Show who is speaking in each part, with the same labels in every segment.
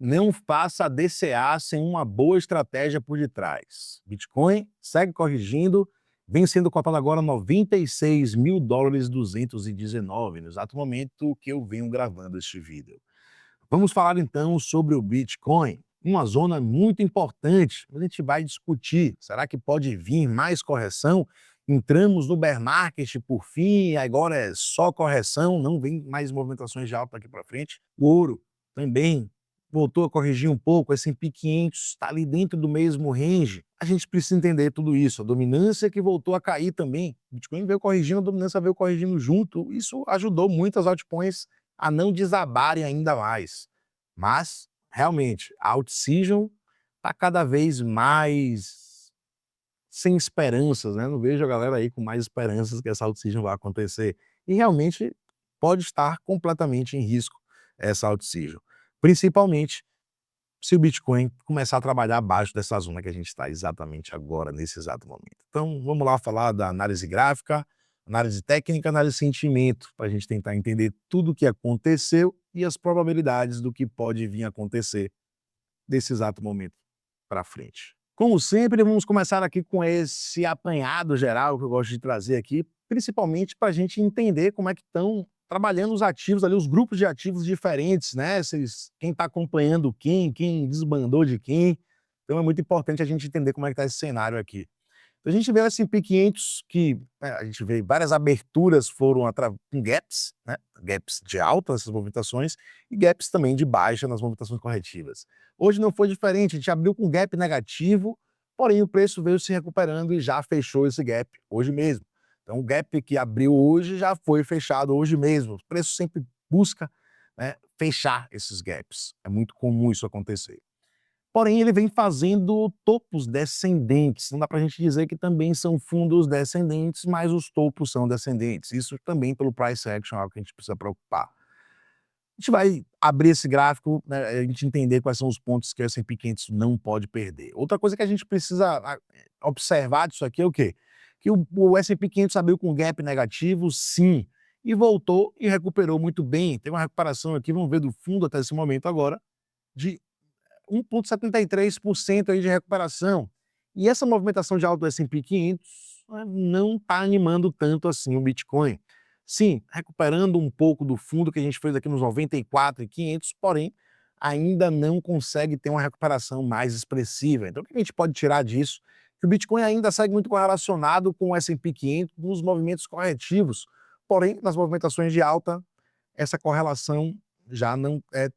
Speaker 1: Não faça a DCA sem uma boa estratégia por detrás. Bitcoin segue corrigindo, vem sendo cotado agora 96.219 no exato momento que eu venho gravando este vídeo. Vamos falar então sobre o Bitcoin, uma zona muito importante. A gente vai discutir, será que pode vir mais correção? Entramos no bear market por fim, agora é só correção, não vem mais movimentações de alta daqui para frente. O ouro também voltou a corrigir um pouco, o S&P 500 está ali dentro do mesmo range. A gente precisa entender tudo isso, a dominância que voltou a cair também. O Bitcoin veio corrigindo, a dominância veio corrigindo junto, isso ajudou muito as altcoins a não desabarem ainda mais. Mas, realmente, a out-season está cada vez mais sem esperanças, né? Não vejo a galera aí com mais esperanças que essa out-season vai acontecer. E realmente pode estar completamente em risco essa out-season. Principalmente se o Bitcoin começar a trabalhar abaixo dessa zona que a gente está exatamente agora, nesse exato momento. Então, vamos lá falar da análise gráfica, análise técnica, análise de sentimento, para a gente tentar entender tudo o que aconteceu e as probabilidades do que pode vir a acontecer desse exato momento para frente. Como sempre, vamos começar aqui com esse apanhado geral que eu gosto de trazer aqui, principalmente para a gente entender como é que estão trabalhando os ativos ali, os grupos de ativos diferentes, né? Quem está acompanhando quem desbandou de quem. Então é muito importante a gente entender como é que está esse cenário aqui. Então, a gente vê o S&P 500 que a gente vê várias aberturas foram com gaps, né? Gaps de alta nessas movimentações e gaps também de baixa nas movimentações corretivas. Hoje não foi diferente, a gente abriu com gap negativo, porém o preço veio se recuperando e já fechou esse gap hoje mesmo. Então o gap que abriu hoje já foi fechado hoje mesmo. O preço sempre busca, né, fechar esses gaps. É muito comum isso acontecer. Porém, ele vem fazendo topos descendentes. Não dá para a gente dizer que também são fundos descendentes, mas os topos são descendentes. Isso também pelo price action é algo que a gente precisa preocupar. A gente vai abrir esse gráfico, né, a gente entender quais são os pontos que o S&P 500 não pode perder. Outra coisa que a gente precisa observar disso aqui é o quê? Que o S&P 500 abriu com gap negativo, sim, e voltou e recuperou muito bem. Tem uma recuperação aqui, vamos ver do fundo até esse momento agora, de 1,73% aí de recuperação. E essa movimentação de alta do S&P 500 não está animando tanto assim o Bitcoin. Sim, recuperando um pouco do fundo que a gente fez aqui nos 94.500, porém ainda não consegue ter uma recuperação mais expressiva. Então o que a gente pode tirar disso? Que o Bitcoin ainda segue muito correlacionado com o S&P 500 nos movimentos corretivos, porém nas movimentações de alta essa correlação já não é,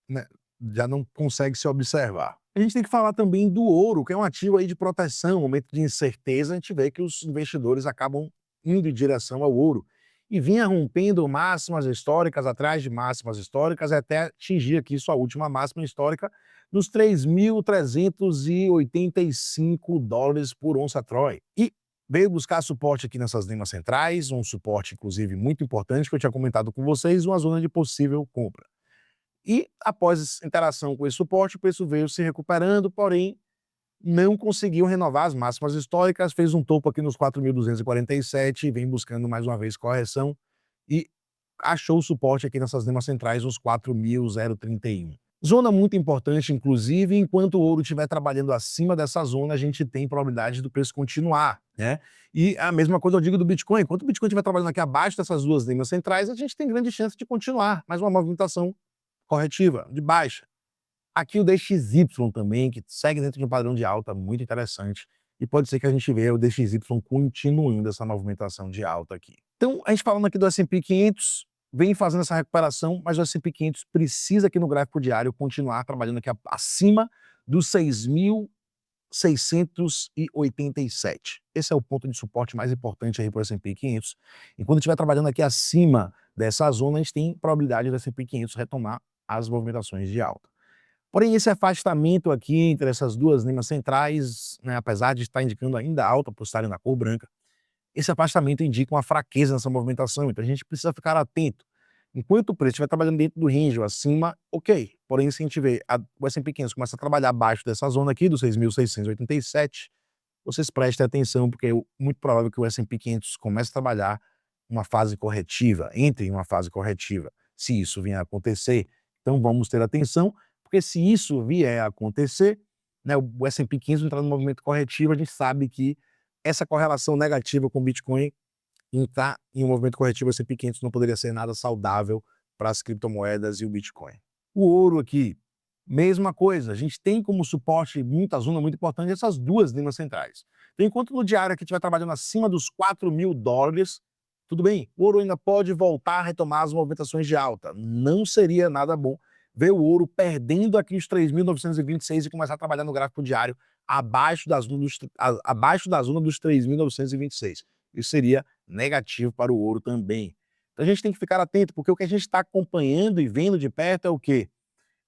Speaker 1: né, já não consegue se observar. A gente tem que falar também do ouro, que é um ativo aí de proteção, momento de incerteza, a gente vê que os investidores acabam indo em direção ao ouro e vinha rompendo máximas históricas atrás de máximas históricas até atingir aqui sua última máxima histórica nos 3.385 dólares por onça Troy. E veio buscar suporte aqui nessas linhas centrais, um suporte inclusive muito importante que eu tinha comentado com vocês, uma zona de possível compra. E após interação com esse suporte, o preço veio se recuperando, porém não conseguiu renovar as máximas históricas, fez um topo aqui nos 4.247 e vem buscando mais uma vez correção e achou o suporte aqui nessas linhas centrais nos 4.031. Zona muito importante, inclusive, enquanto o ouro estiver trabalhando acima dessa zona, a gente tem probabilidade do preço continuar, né? E a mesma coisa eu digo do Bitcoin, enquanto o Bitcoin estiver trabalhando aqui abaixo dessas duas linhas centrais, a gente tem grande chance de continuar, mais uma movimentação corretiva, de baixa. Aqui o DXY também, que segue dentro de um padrão de alta muito interessante, e pode ser que a gente veja o DXY continuando essa movimentação de alta aqui. Então, a gente falando aqui do S&P 500, vem fazendo essa recuperação, mas o S&P 500 precisa aqui no gráfico diário continuar trabalhando aqui acima dos 6.687. Esse é o ponto de suporte mais importante aí para o S&P 500. E quando estiver trabalhando aqui acima dessa zona, a gente tem probabilidade do S&P 500 retomar as movimentações de alta. Porém, esse afastamento aqui entre essas duas linhas centrais, né, apesar de estar indicando ainda alta por estarem na cor branca, esse afastamento indica uma fraqueza nessa movimentação, então a gente precisa ficar atento. Enquanto o preço estiver trabalhando dentro do range ou acima, ok. Porém, se a gente vê o S&P 500 começa a trabalhar abaixo dessa zona aqui, dos 6.687, vocês prestem atenção, porque é muito provável que o S&P 500 comece a trabalhar uma fase corretiva, entre em uma fase corretiva. Se isso vier a acontecer, então vamos ter atenção, Porque se isso vier a acontecer, né, o S&P 500 entrar no movimento corretivo, a gente sabe que essa correlação negativa com o Bitcoin entrar em um movimento corretivo S&P 500 não poderia ser nada saudável para as criptomoedas e o Bitcoin. O ouro aqui, mesma coisa, a gente tem como suporte muita zona muito importante essas duas linhas centrais. Então, enquanto no diário aqui estiver trabalhando acima dos $4.000, tudo bem, o ouro ainda pode voltar a retomar as movimentações de alta. Não seria nada bom ver o ouro perdendo aqui os 3.926 e começar a trabalhar no gráfico diário abaixo da zona dos 3.926. Isso seria negativo para o ouro também. Então a gente tem que ficar atento, porque o que a gente está acompanhando e vendo de perto é o quê?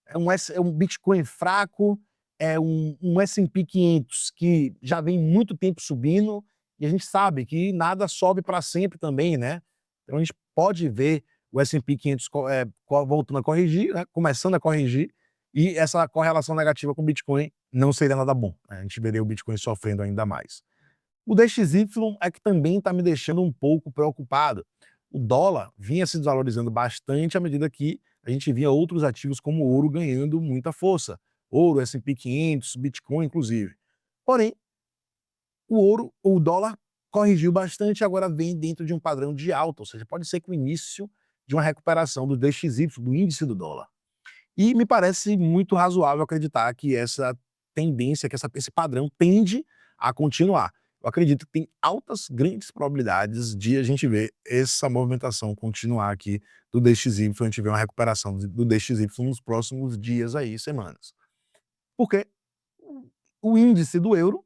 Speaker 1: É um Bitcoin fraco, é um S&P 500 que já vem muito tempo subindo, e a gente sabe que nada sobe para sempre também, né? Então a gente pode ver o S&P 500 voltando a corrigir, né? Começando a corrigir, e essa correlação negativa com o Bitcoin não seria nada bom, né? A gente veria o Bitcoin sofrendo ainda mais. O DXY é que também está me deixando um pouco preocupado. O dólar vinha se desvalorizando bastante à medida que a gente via outros ativos como o ouro ganhando muita força. Ouro, S&P 500, Bitcoin inclusive. Porém, o dólar corrigiu bastante e agora vem dentro de um padrão de alta, ou seja, pode ser que o início de uma recuperação do DXY, do índice do dólar. E me parece muito razoável acreditar que essa tendência, que esse padrão tende a continuar. Eu acredito que tem altas, grandes probabilidades de a gente ver essa movimentação continuar aqui do DXY, a gente ver uma recuperação do DXY nos próximos dias aí, semanas. Porque o índice do euro,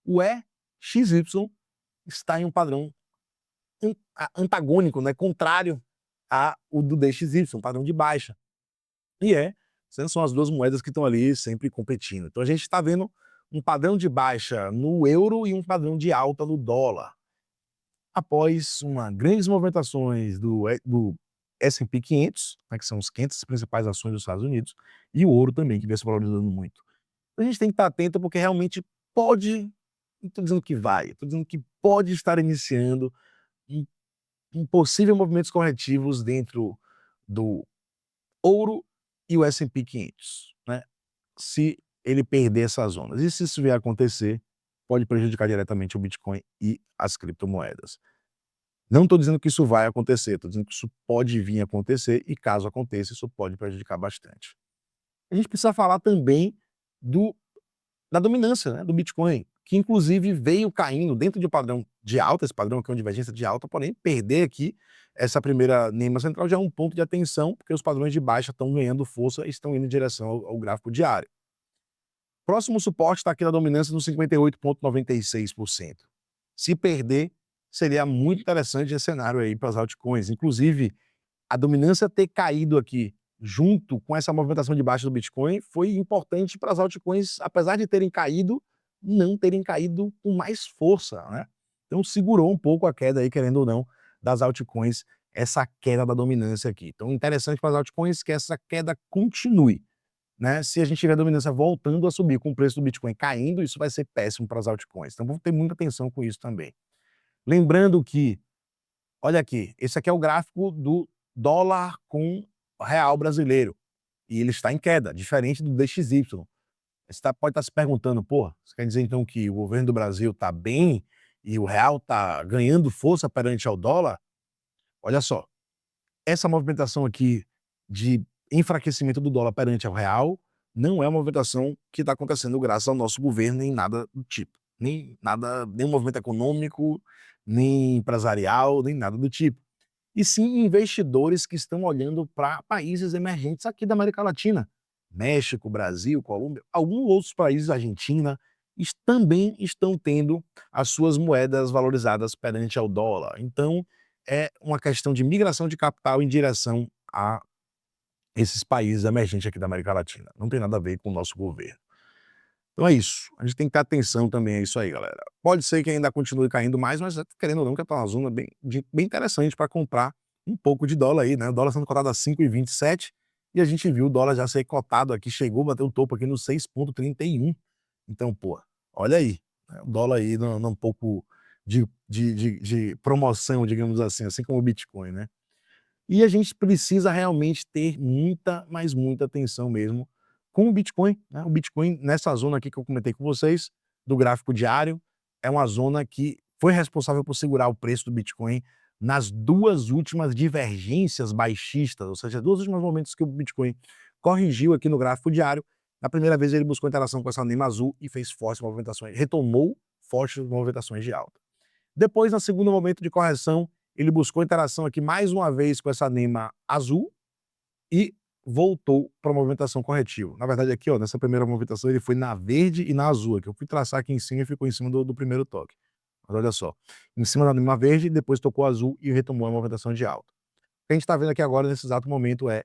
Speaker 1: o EXY, está em um padrão antagônico, né, contrário ao do DXY, um padrão de baixa. E são as duas moedas que estão ali sempre competindo. Então a gente está vendo um padrão de baixa no euro e um padrão de alta no dólar. Após grandes movimentações do S&P 500, né, que são os 500 principais ações dos Estados Unidos, e o ouro também, que vem se valorizando muito. Então a gente tem que estar atento porque realmente pode, não estou dizendo que vai, estou dizendo que pode estar iniciando um possível movimentos corretivos dentro do ouro e o S&P 500, né? Se ele perder essas zonas. E se isso vier a acontecer, pode prejudicar diretamente o Bitcoin e as criptomoedas. Não estou dizendo que isso vai acontecer, estou dizendo que isso pode vir a acontecer e caso aconteça, isso pode prejudicar bastante. A gente precisa falar também da dominância, né, do Bitcoin, que inclusive veio caindo dentro de um padrão de alta, esse padrão aqui é uma divergência de alta, porém perder aqui essa primeira NEMA central já é um ponto de atenção, porque os padrões de baixa estão ganhando força e estão indo em direção ao gráfico diário. Próximo suporte está aqui na dominância no 58,96%. Se perder, seria muito interessante esse cenário aí para as altcoins. Inclusive, a dominância ter caído aqui junto com essa movimentação de baixa do Bitcoin foi importante para as altcoins, apesar de terem caído, não terem caído com mais força, né? Então segurou um pouco a queda aí, querendo ou não, das altcoins, essa queda da dominância aqui. Então interessante para as altcoins que essa queda continue, né? Se a gente tiver a dominância voltando a subir com o preço do Bitcoin caindo, isso vai ser péssimo para as altcoins. Então vamos ter muita atenção com isso também. Lembrando que, olha aqui, esse aqui é o gráfico do dólar com real brasileiro. E ele está em queda, diferente do DXY. Você pode estar se perguntando, pô, isso quer dizer então que o governo do Brasil está bem e o real está ganhando força perante ao dólar? Olha só, essa movimentação aqui de enfraquecimento do dólar perante ao real não é uma movimentação que está acontecendo graças ao nosso governo, nem nada do tipo. Nem nada, nem movimento econômico, nem empresarial, nem nada do tipo. E sim investidores que estão olhando para países emergentes aqui da América Latina. México, Brasil, Colômbia, alguns outros países, Argentina, também estão tendo as suas moedas valorizadas perante ao dólar. Então, é uma questão de migração de capital em direção a esses países emergentes aqui da América Latina. Não tem nada a ver com o nosso governo. Então é isso. A gente tem que ter atenção também a isso aí, galera. Pode ser que ainda continue caindo mais, mas querendo ou não, que tá uma zona bem interessante para comprar um pouco de dólar aí, né? O dólar sendo cotado a 5,27 e a gente viu o dólar já ser cotado aqui, chegou, bateu um topo aqui no 6,31. Então, pô, olha aí, né? O dólar aí num pouco de promoção, digamos assim como o Bitcoin, né? E a gente precisa realmente ter muita, mas muita atenção mesmo com o Bitcoin, né? O Bitcoin, nessa zona aqui que eu comentei com vocês, do gráfico diário, é uma zona que foi responsável por segurar o preço do Bitcoin nas duas últimas divergências baixistas, ou seja, dois últimos momentos que o Bitcoin corrigiu aqui no gráfico diário. Na primeira vez ele buscou interação com essa anima azul e fez fortes movimentações, retomou fortes movimentações de alta. Depois, no segundo momento de correção, ele buscou interação aqui mais uma vez com essa anima azul e voltou para a movimentação corretiva. Na verdade, aqui, ó, nessa primeira movimentação, ele foi na verde e na azul, que eu fui traçar aqui em cima e ficou em cima do primeiro toque. Mas olha só, em cima da anima verde, depois tocou azul e retomou a movimentação de alta. O que a gente está vendo aqui agora, nesse exato momento, é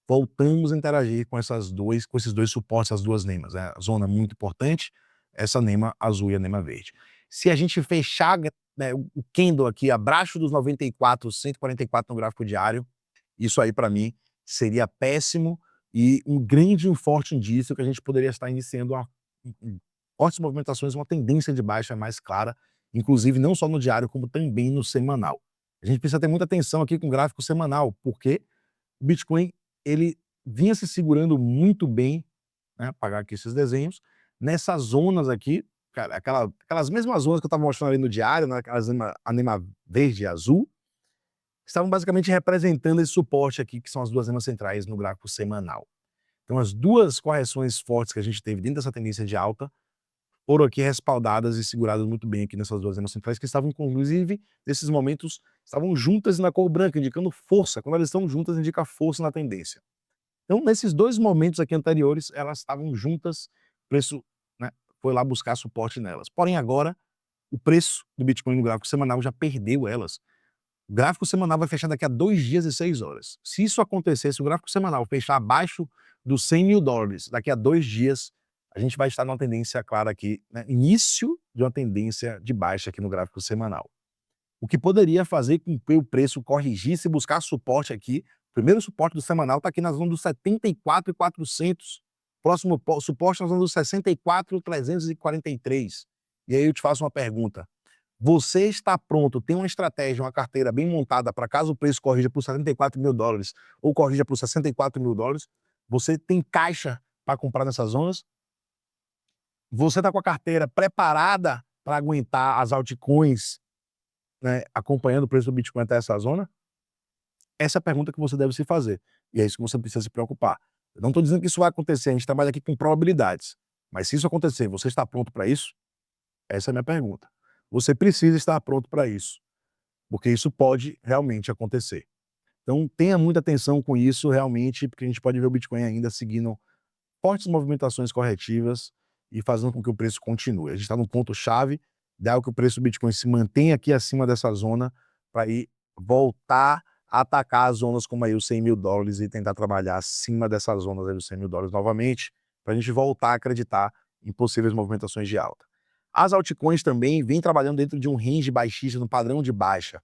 Speaker 1: voltamos a interagir com com esses dois suportes, essas duas nemas. A zona muito importante, essa nema azul e a nema verde. Se a gente fechar, né, o candle aqui abaixo dos 94, 144 no gráfico diário, isso aí para mim seria péssimo e um grande e um forte indício que a gente poderia estar iniciando fortes movimentações, uma tendência de baixa mais clara, inclusive não só no diário, como também no semanal. A gente precisa ter muita atenção aqui com o gráfico semanal, porque o Bitcoin ele vinha se segurando muito bem, né, apagar aqui esses desenhos, nessas zonas aqui, cara, aquelas mesmas zonas que eu estava mostrando ali no diário, né, aquelas anima verde e azul, estavam basicamente representando esse suporte aqui, que são as duas emas centrais no gráfico semanal. Então as duas correções fortes que a gente teve dentro dessa tendência de alta foram aqui respaldadas e seguradas muito bem aqui nessas duas emas centrais, que estavam, inclusive, nesses momentos, estavam juntas na cor branca, indicando força. Quando elas estão juntas, indica força na tendência. Então, nesses dois momentos aqui anteriores, elas estavam juntas, o preço, né, foi lá buscar suporte nelas. Porém, agora, o preço do Bitcoin no gráfico semanal já perdeu elas. O gráfico semanal vai fechar daqui a 2 dias e 6 horas. Se isso acontecer, se o gráfico semanal fechar abaixo dos $100.000 daqui a 2 dias, a gente vai estar numa tendência clara aqui, né, início de uma tendência de baixa aqui no gráfico semanal. O que poderia fazer com que o preço corrigisse e buscar suporte aqui. O primeiro suporte do semanal está aqui na zona dos 74.400. Próximo suporte na zona dos 64.343. E aí eu te faço uma pergunta. Você está pronto, tem uma estratégia, uma carteira bem montada para caso o preço corrija para os $74.000 ou corrija para os $64.000? Você tem caixa para comprar nessas zonas? Você está com a carteira preparada para aguentar as altcoins, né, acompanhando o preço do Bitcoin até essa zona? Essa é a pergunta que você deve se fazer. E é isso que você precisa se preocupar. Eu não estou dizendo que isso vai acontecer, a gente trabalha aqui com probabilidades. Mas se isso acontecer, você está pronto para isso? Essa é a minha pergunta. Você precisa estar pronto para isso, porque isso pode realmente acontecer. Então tenha muita atenção com isso realmente, porque a gente pode ver o Bitcoin ainda seguindo fortes movimentações corretivas e fazendo com que o preço continue. A gente está num ponto-chave, ideal que o preço do Bitcoin se mantenha aqui acima dessa zona para ir voltar a atacar as zonas como aí os $100.000 e tentar trabalhar acima dessas zonas aí dos $100.000 novamente, para a gente voltar a acreditar em possíveis movimentações de alta. As altcoins também vêm trabalhando dentro de um range baixista, no padrão de baixa.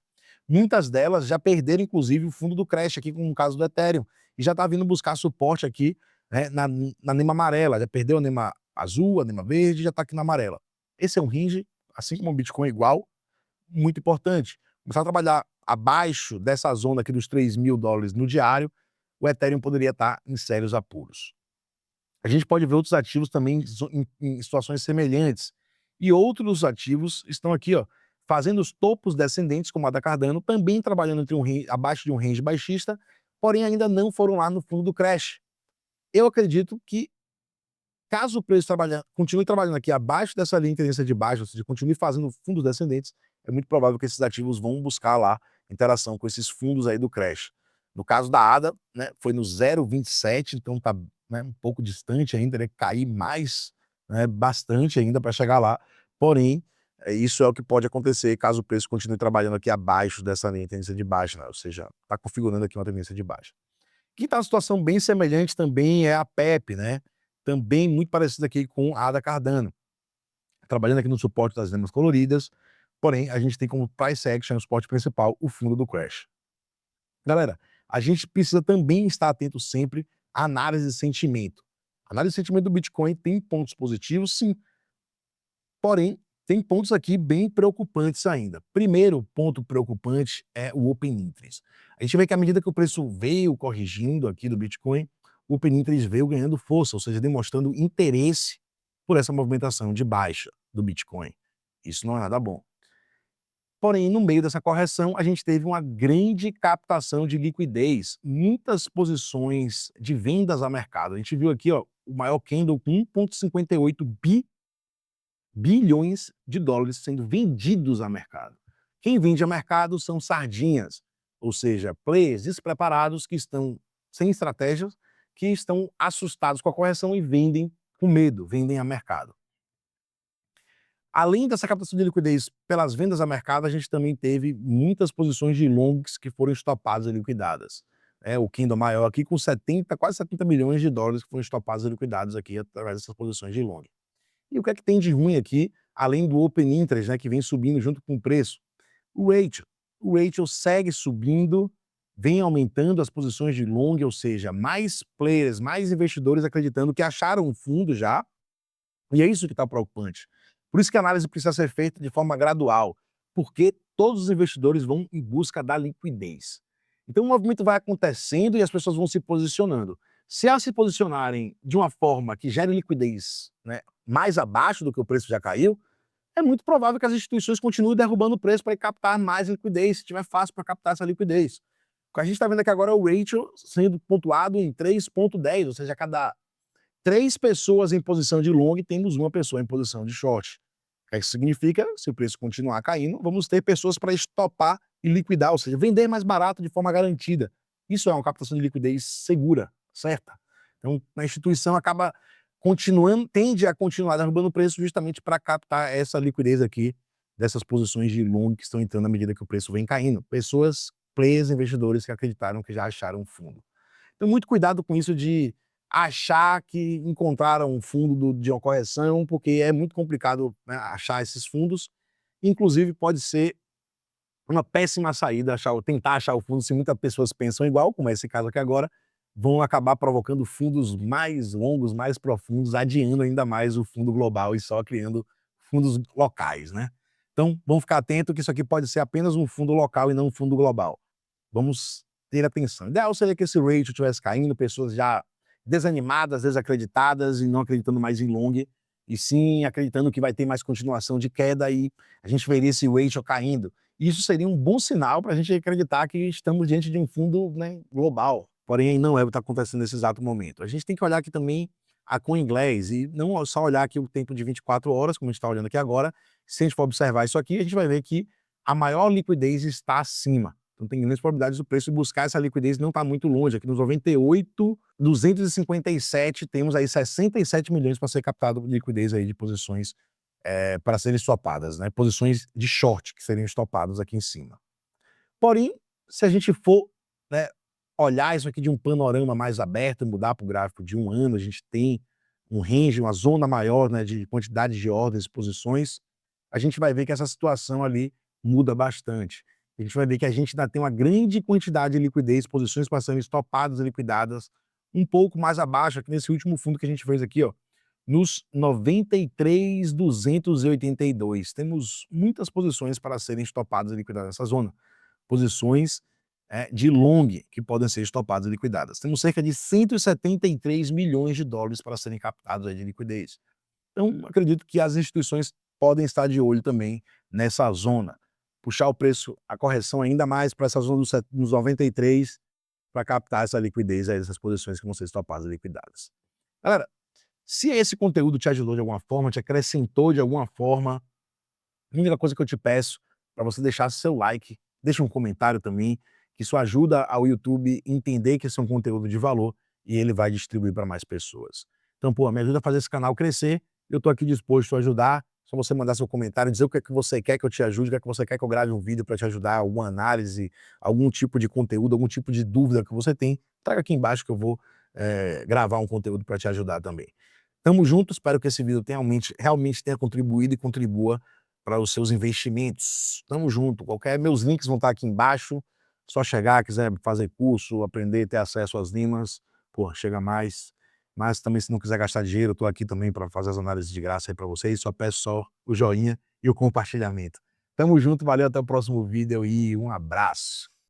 Speaker 1: Muitas delas já perderam, inclusive, o fundo do crash aqui, como o caso do Ethereum, e já está vindo buscar suporte aqui, né, na nema amarela. Já perdeu a nema azul, a nema verde, já está aqui na amarela. Esse é um range, assim como o Bitcoin igual, muito importante. Começar a trabalhar abaixo dessa zona aqui dos $3.000 no diário, o Ethereum poderia estar em sérios apuros. A gente pode ver outros ativos também em situações semelhantes. E outros ativos estão aqui, ó, fazendo os topos descendentes, como a da Cardano, também trabalhando abaixo de um range baixista, porém ainda não foram lá no fundo do crash. Eu acredito que, caso o preço continue trabalhando aqui abaixo dessa linha de tendência de baixa, ou seja, continue fazendo fundos descendentes, é muito provável que esses ativos vão buscar lá interação com esses fundos aí do crash. No caso da ADA, né, foi no 0,27, então está, né, um pouco distante ainda, né, cair mais, né, bastante ainda para chegar lá. Porém, isso é o que pode acontecer caso o preço continue trabalhando aqui abaixo dessa linha de tendência de baixa, né, ou seja, está configurando aqui uma tendência de baixa. Quem está numa situação bem semelhante também é a PEP, né? Também muito parecida aqui com a ADA Cardano. Trabalhando aqui no suporte das gemas coloridas, porém a gente tem como price action, o suporte principal, o fundo do crash. Galera, a gente precisa também estar atento sempre à análise de sentimento. A análise de sentimento do Bitcoin tem pontos positivos, sim, porém tem pontos aqui bem preocupantes ainda. Primeiro ponto preocupante é o Open Interest. A gente vê que à medida que o preço veio corrigindo aqui do Bitcoin, o Open Interest veio ganhando força, ou seja, demonstrando interesse por essa movimentação de baixa do Bitcoin. Isso não é nada bom. Porém, no meio dessa correção, a gente teve uma grande captação de liquidez, muitas posições de vendas a mercado. A gente viu aqui, ó, o maior candle com 1,58 bilhões de dólares sendo vendidos a mercado. Quem vende a mercado são sardinhas, ou seja, players despreparados que estão sem estratégias, que estão assustados com a correção e vendem com medo, vendem a mercado. Além dessa captação de liquidez pelas vendas a mercado, a gente também teve muitas posições de longs que foram estopadas e liquidadas. O candle maior aqui com 70, quase 70 milhões de dólares que foram estopados e liquidados aqui através dessas posições de long. E o que é que tem de ruim aqui, além do Open Interest, que vem subindo junto com o preço? O ratio. O ratio segue subindo, vem aumentando as posições de long, ou seja, mais players, mais investidores acreditando que acharam um fundo já, e é isso que está preocupante. Por isso que a análise precisa ser feita de forma gradual, porque todos os investidores vão em busca da liquidez. Então o movimento vai acontecendo e as pessoas vão se posicionando. Se elas se posicionarem de uma forma que gere liquidez, mais abaixo do que o preço já caiu, é muito provável que as instituições continuem derrubando o preço para captar mais liquidez, se tiver fácil para captar essa liquidez. O que a gente está vendo aqui agora é o ratio sendo pontuado em 3,10, ou seja, a cada 3 pessoas em posição de long, temos uma pessoa em posição de short. O que isso significa? Se o preço continuar caindo, vamos ter pessoas para estopar e liquidar, ou seja, vender mais barato de forma garantida. Isso é uma captação de liquidez segura, certa. Então, a instituição acaba tende a continuar derrubando o preço justamente para captar essa liquidez aqui dessas posições de long que estão entrando à medida que o preço vem caindo. Pessoas, players, investidores que acreditaram que já acharam um fundo. Então, muito cuidado com isso de achar que encontraram um fundo de uma correção, porque é muito complicado, achar esses fundos. Inclusive, pode ser uma péssima saída tentar achar o fundo, se muitas pessoas pensam igual, como é esse caso aqui agora, vão acabar provocando fundos mais longos, mais profundos, adiando ainda mais o fundo global e só criando fundos locais, Então, vamos ficar atento que isso aqui pode ser apenas um fundo local e não um fundo global. Vamos ter atenção. O ideal seria que esse ratio estivesse caindo, pessoas já desanimadas, desacreditadas e não acreditando mais em long, e sim acreditando que vai ter mais continuação de queda e a gente veria esse ratio caindo. Isso seria um bom sinal para a gente acreditar que estamos diante de um fundo, global. Porém, não é o que está acontecendo nesse exato momento. A gente tem que olhar aqui também a CoinGlass e não só olhar aqui o tempo de 24 horas, como a gente está olhando aqui agora. Se a gente for observar isso aqui, a gente vai ver que a maior liquidez está acima. Então tem grandes probabilidades do preço buscar essa liquidez não está muito longe. Aqui nos 98, 257, temos aí 67 milhões para ser captado de liquidez aí de posições para serem estopadas, posições de short que seriam estopadas aqui em cima. Porém, se a gente for olhar isso aqui de um panorama mais aberto, mudar para o gráfico de um ano, a gente tem um range, uma zona maior de quantidade de ordens, posições, a gente vai ver que essa situação ali muda bastante. A gente vai ver que a gente ainda tem uma grande quantidade de liquidez, posições para serem estopadas e liquidadas, um pouco mais abaixo, aqui nesse último fundo que a gente fez aqui, ó, nos 93.282. Temos muitas posições para serem estopadas e liquidadas nessa zona. Posições de long que podem ser estopadas e liquidadas. Temos cerca de 173 milhões de dólares para serem captados aí de liquidez. Então, acredito que as instituições podem estar de olho também nessa zona. Puxar o preço, a correção ainda mais para essa zona dos 93 para captar essa liquidez aí dessas posições que vão ser estopadas e liquidadas. Galera, se esse conteúdo te ajudou de alguma forma, te acrescentou de alguma forma, a única coisa que eu te peço para você deixar seu like, deixa um comentário também, que isso ajuda ao YouTube entender que esse é um conteúdo de valor e ele vai distribuir para mais pessoas. Então, me ajuda a fazer esse canal crescer, eu estou aqui disposto a ajudar, só você mandar seu comentário, dizer o que é que você quer que eu te ajude, o que é que você quer que eu grave um vídeo para te ajudar, alguma análise, algum tipo de conteúdo, algum tipo de dúvida que você tem, traga aqui embaixo que eu vou gravar um conteúdo para te ajudar também. Tamo junto, espero que esse vídeo realmente tenha contribuído e contribua para os seus investimentos. Tamo junto, meus links vão estar aqui embaixo, só chegar, quiser fazer curso, aprender, ter acesso às limas, chega mais. Mas também se não quiser gastar dinheiro, eu tô aqui também para fazer as análises de graça aí para vocês, só peço só o joinha e o compartilhamento. Tamo junto, valeu, até o próximo vídeo e um abraço.